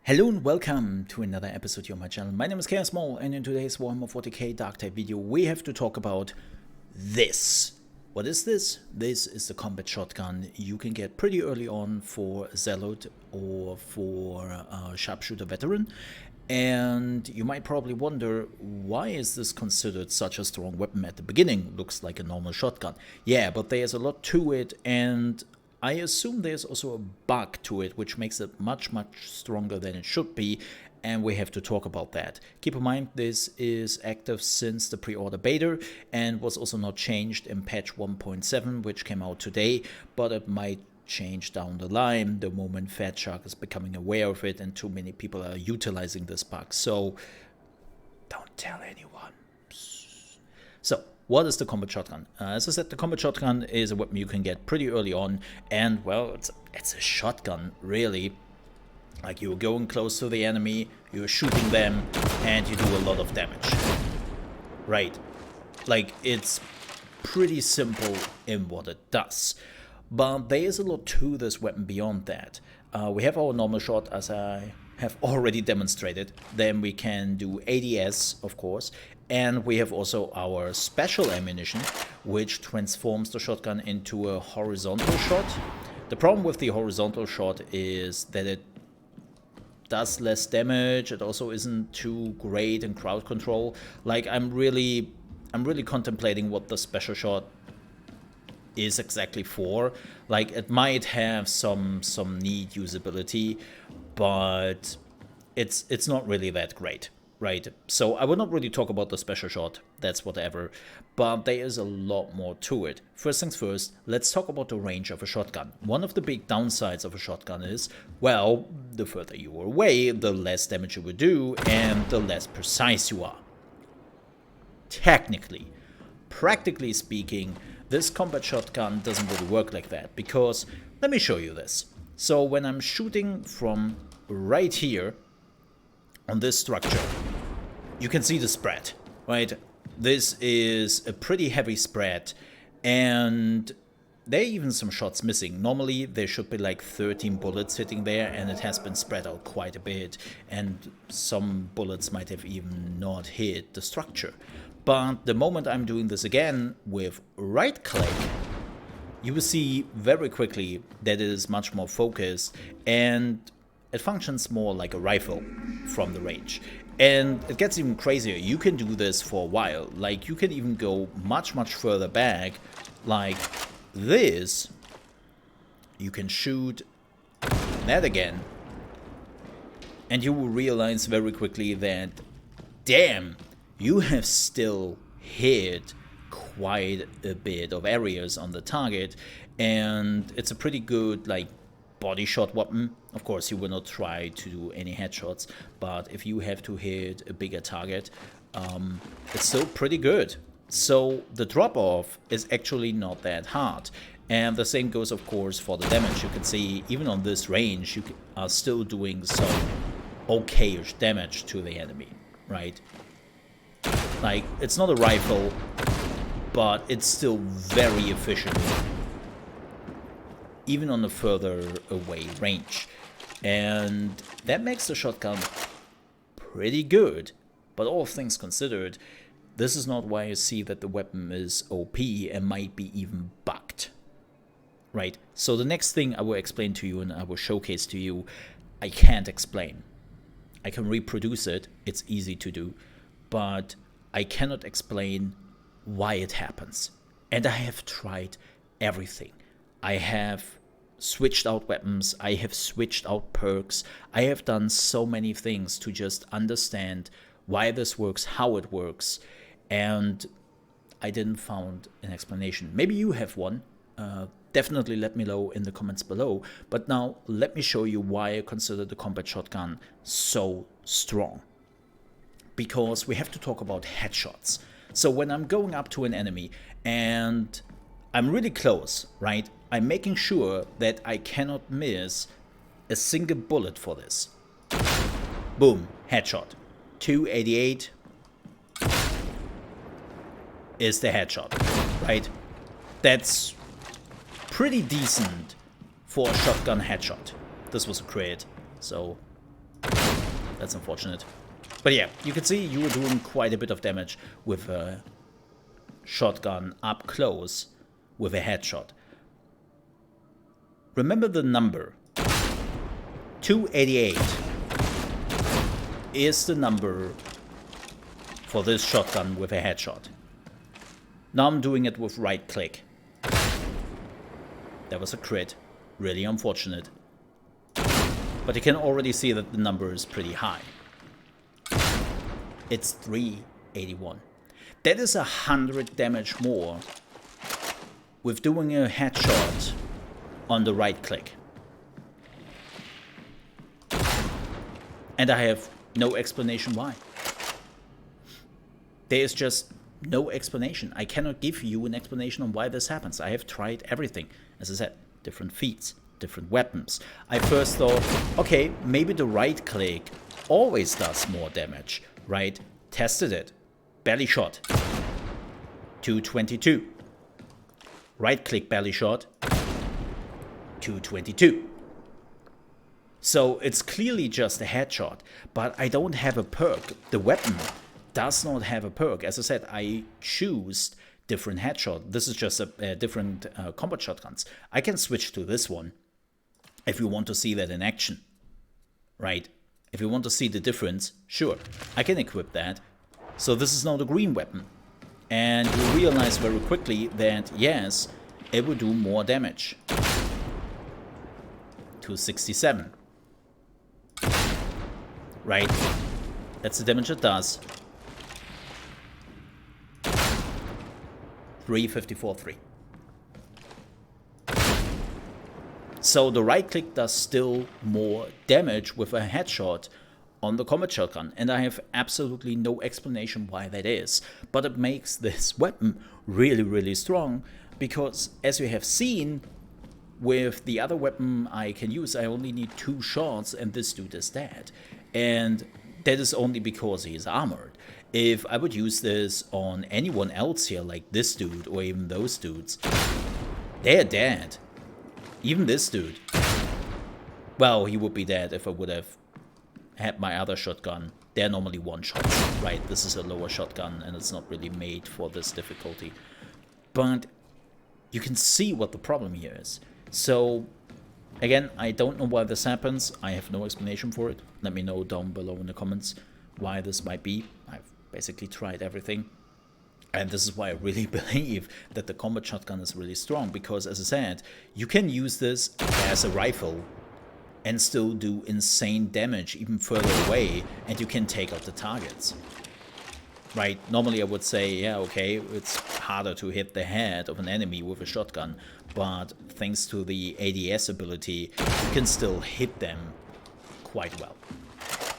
Hello and welcome to another episode here on my channel. My name is ChaosMole, and in today's Warhammer 40K Darktide video we have to talk about this. What is this? This is the combat shotgun you can get pretty early on for Zealot or for Sharpshooter Veteran. And you might probably wonder, why is this considered such a strong weapon at the beginning? Looks like a normal shotgun. Yeah, but there's a lot to it, and I assume there's also a bug to it, which makes it much stronger than it should be, and we have to talk about that. Keep in mind, this is active since the pre-order beta and was also not changed in patch 1.7, which came out today, but it might change down the line the moment Fatshark is becoming aware of it and too many people are utilizing this bug. So don't tell anyone. So what is the combat shotgun? As I said, the combat shotgun is a weapon you can get pretty early on, and well, it's a shotgun, really. Like, you're going close to the enemy, you're shooting them, and you do a lot of damage. Right. Like, it's pretty simple in what it does. But there is a lot to this weapon beyond that. We have our normal shot, as I have already demonstrated. Then we can do ADS, of course. And we have also our special ammunition, which transforms the shotgun into a horizontal shot. The problem with the horizontal shot is that it does less damage. It also isn't too great in crowd control. Like, I'm really contemplating what the special shot is exactly for. Like, it might have some neat usability, but it's not really that great. Right, so I will not really talk about the special shot, that's whatever, but there is a lot more to it. First things first, let's talk about the range of a shotgun. One of the big downsides of a shotgun is, well, the further you are away, the less damage you will do, and the less precise you are. Technically, practically speaking, this combat shotgun doesn't really work like that, because, let me show you this. So when I'm shooting from right here, on this structure, you can see the spread, right? This is a pretty heavy spread, and there are even some shots missing. Normally there should be like 13 bullets sitting there, and it has been spread out quite a bit, and some bullets might have even not hit the structure. But the moment I'm doing this again with right click, you will see very quickly that it is much more focused, and it functions more like a rifle from the range. And it gets even crazier. You can do this for a while. Like, you can even go much further back, like this. You can shoot that again, and you will realize very quickly that, damn, you have still hit quite a bit of areas on the target, and it's a pretty good, like, body shot weapon. Of course, you will not try to do any headshots, but if you have to hit a bigger target, it's still pretty good. So the drop-off is actually not that hard. And the same goes, of course, for the damage. You can see, even on this range, you are still doing some okay-ish damage to the enemy, right? Like, it's not a rifle, but it's still very efficient, even on a further away range. And that makes the shotgun pretty good. But all things considered, this is not why you see that the weapon is OP and might be even bugged. Right? So the next thing I will explain to you and I will showcase to you, I can't explain. I can reproduce it, it's easy to do, but I cannot explain why it happens. And I have tried everything. I have switched out weapons, I have switched out perks, I have done so many things to just understand why this works, how it works, and I didn't find an explanation. Maybe you have one. Definitely let me know in the comments below. But now let me show you why I consider the combat shotgun so strong. Because we have to talk about headshots. So when I'm going up to an enemy and I'm really close, right? I'm making sure that I cannot miss a single bullet for this. Boom, headshot. 288 is the headshot, right? That's pretty decent for a shotgun headshot. This was a crit, so That's unfortunate. But yeah, you can see you were doing quite a bit of damage with a shotgun up close with a headshot. Remember the number. 288 is the number for this shotgun with a headshot. Now I'm doing it with right click. That was a crit. Really unfortunate. But you can already see that the number is pretty high. It's 381. That is 100 damage more with doing a headshot on the right click. And I have no explanation why. There is just no explanation. I cannot give you an explanation on why this happens. I have tried everything. As I said, different feats, different weapons. I first thought, okay, maybe the right click always does more damage, right? Tested it. Belly shot. 222. Right click belly shot. 222. So it's clearly just a headshot, but I don't have a perk. The weapon does not have a perk. As I said, I choose different headshot. This is just a different combat shotguns. I can switch to this one if you want to see that in action, right? If you want to see the difference, sure, I can equip that. So this is now the green weapon. And you realize very quickly that, yes, it will do more damage. 267. Right? That's the damage it does. 354.3. So the right click does still more damage with a headshot on the combat shotgun, and I have absolutely no explanation why that is. But it makes this weapon really, really strong, because as you have seen, with the other weapon I can use, I only need 2 shots and this dude is dead. And that is only because he is armored. If I would use this on anyone else here, like this dude or even those dudes, they're dead. Even this dude. Well, he would be dead if I would have had my other shotgun. They're normally 1-shots, right? This is a lower shotgun and it's not really made for this difficulty. But you can see what the problem here is. So, again, I don't know why this happens. I have no explanation for it. Let me know down below in the comments why this might be. I've basically tried everything. And this is why I really believe that the combat shotgun is really strong. Because, as I said, you can use this as a rifle and still do insane damage even further away. And you can take out the targets. Right? Normally I would say, yeah, okay, it's harder to hit the head of an enemy with a shotgun, but thanks to the ADS ability, you can still hit them quite well.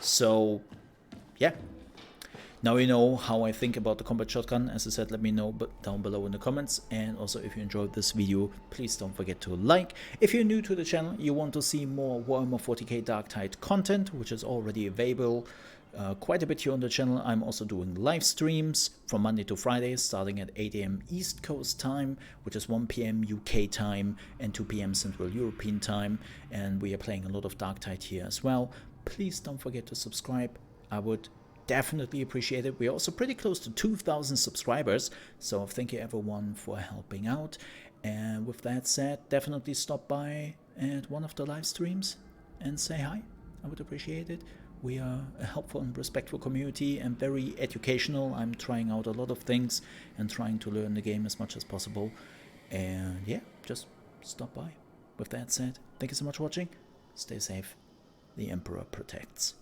So, yeah. Now you know how I think about the combat shotgun. As I said, let me know down below in the comments. And also, if you enjoyed this video, please don't forget to like. If you're new to the channel, you want to see more Warhammer 40K Darktide content, which is already available quite a bit here on the channel. I'm also doing live streams from Monday to Friday, starting at 8 AM East Coast time, which is 1 PM UK time and 2 PM Central European time. And we are playing a lot of Darktide here as well. Please don't forget to subscribe. I would definitely appreciate it. We're also pretty close to 2,000 subscribers, so thank you everyone for helping out. And with that said, definitely stop by at one of the live streams and say hi. I would appreciate it. We are a helpful and respectful community and very educational. I'm trying out a lot of things and trying to learn the game as much as possible. And yeah, just stop by. With that said, thank you so much for watching. Stay safe. The Emperor protects.